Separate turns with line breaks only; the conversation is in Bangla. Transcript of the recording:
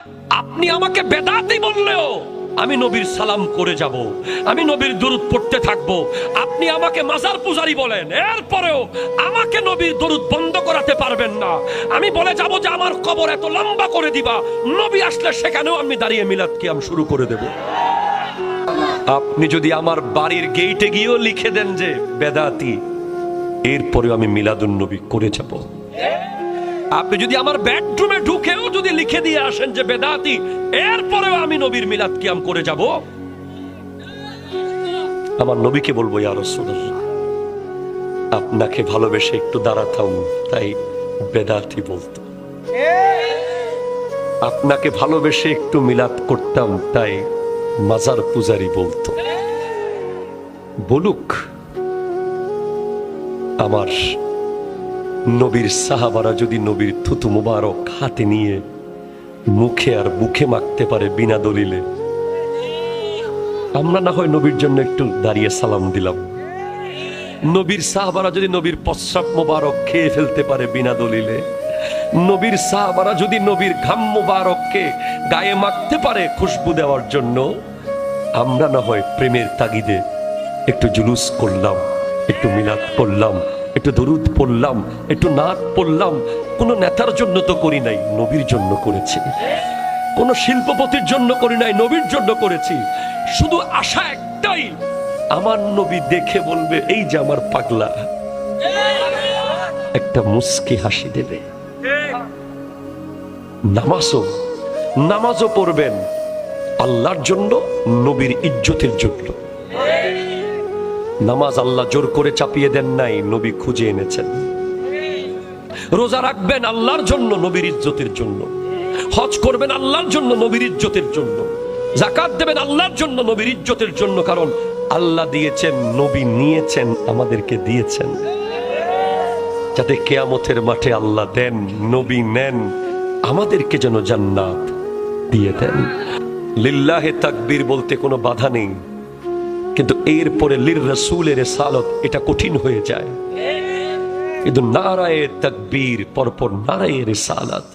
আপনি আমাকে বেদাতি বললেও আমি নবীর সালাম করে যাব, আমি নবীর দরুদ পড়তে থাকবো। আপনি আমাকে মাজার পূজারি বলেন, এরপরেও আমাকে নবীর দরুদ বন্ধ করাতে পারবেন না। আমি বলে যাব যে আমার কবর এত লম্বা করে দিবা, নবী আসলে সেখানেও আমি দাঁড়িয়ে মিলাদ কিয়াম শুরু করে দেব। আপনি যদি আমার বাড়ির গেইটে গিয়েও লিখে দেন যে বেদাতি, এরপরেও আমি মিলাদুন নবী করে যাব। আপনি যদি আমার বেডরুমে ঢুকেও যদি লিখে দিয়ে আসেন যে বেদাতি, এরপরেও আমি নবীর মিলাদ কিয়াম করে যাব। আমার নবীকে বলবো, ইয়া রাসূলুল্লাহ, আপনাকে ভালোবেসে একটু দাঁড়াতাম তাই বেদাতি বলতো, আপনাকে ভালোবেসে একটু মিলাদ করতাম তাই মাজার পূজারি বলতো। বলুক, আমার নবীর সাহাবারা যদি নবীর থুতু মুবারক হাতে নিয়ে মুখে আর বুকে মাখতে পারে বিনা দলিলে, আমরা না হয় নবীর জন্য একটু দাঁড়িয়ে সালাম দিলাম। নবীর সাহাবারা যদি নবীর প্রস্রাব মুবারক খেয়ে ফেলতে পারে বিনা দলিলে, নবীর সাহাবারা যদি নবীর ঘাম মুবারককে গায়ে মাখতে পারে খুশবু দেওয়ার জন্য, আমরা না হয় প্রেমের তাগিদে একটু জুলুস করলাম, একটু মিলাদ পড়লাম, একটু দরুদ পড়লাম, একটু নাত পড়লাম। কোনো নেতার জন্য তো করি নাই, নবীর জন্য করেছি। কোনো শিল্পপতির জন্য করি নাই, নবীর জন্য করেছি। শুধু আশা একটাই, আমার নবী দেখে বলবে এই যে আমার পাগলা, একটা মুস্কি হাসি দেবে। নামাজও পড়বেন আল্লাহর জন্য, নবীর ইজ্জতের জন্য। নামাজ আল্লাহ জোর করে চাপিয়ে দেন নাই, নবী খুঁজে এনেছেন। রোজা রাখবেন আল্লাহর জন্য, নবীর ইজ্জতের জন্য। হজ করবেন আল্লাহর জন্য, নবীর ইজ্জতের জন্য। যাকাত দেবেন আল্লাহর জন্য, নবীর ইজ্জতের জন্য। কারণ আল্লাহ দিয়েছেন, নবী নিয়েছেন, আমাদেরকে দিয়েছেন, যাতে কিয়ামতের মাঠে আল্লাহ দেন, নবী নেন, আমাদেরকে যেন জান্নাত দিয়ে দেন। লিল্লাহে তাকবীর বলতে কোনো বাধা নেই, কিন্তু এরপরে লির রাসূলের রিসালাত এটা কঠিন হয়ে যায়। কিন্তু নারায়ে তাকবীর পরপর নারায়ে রিসালাত।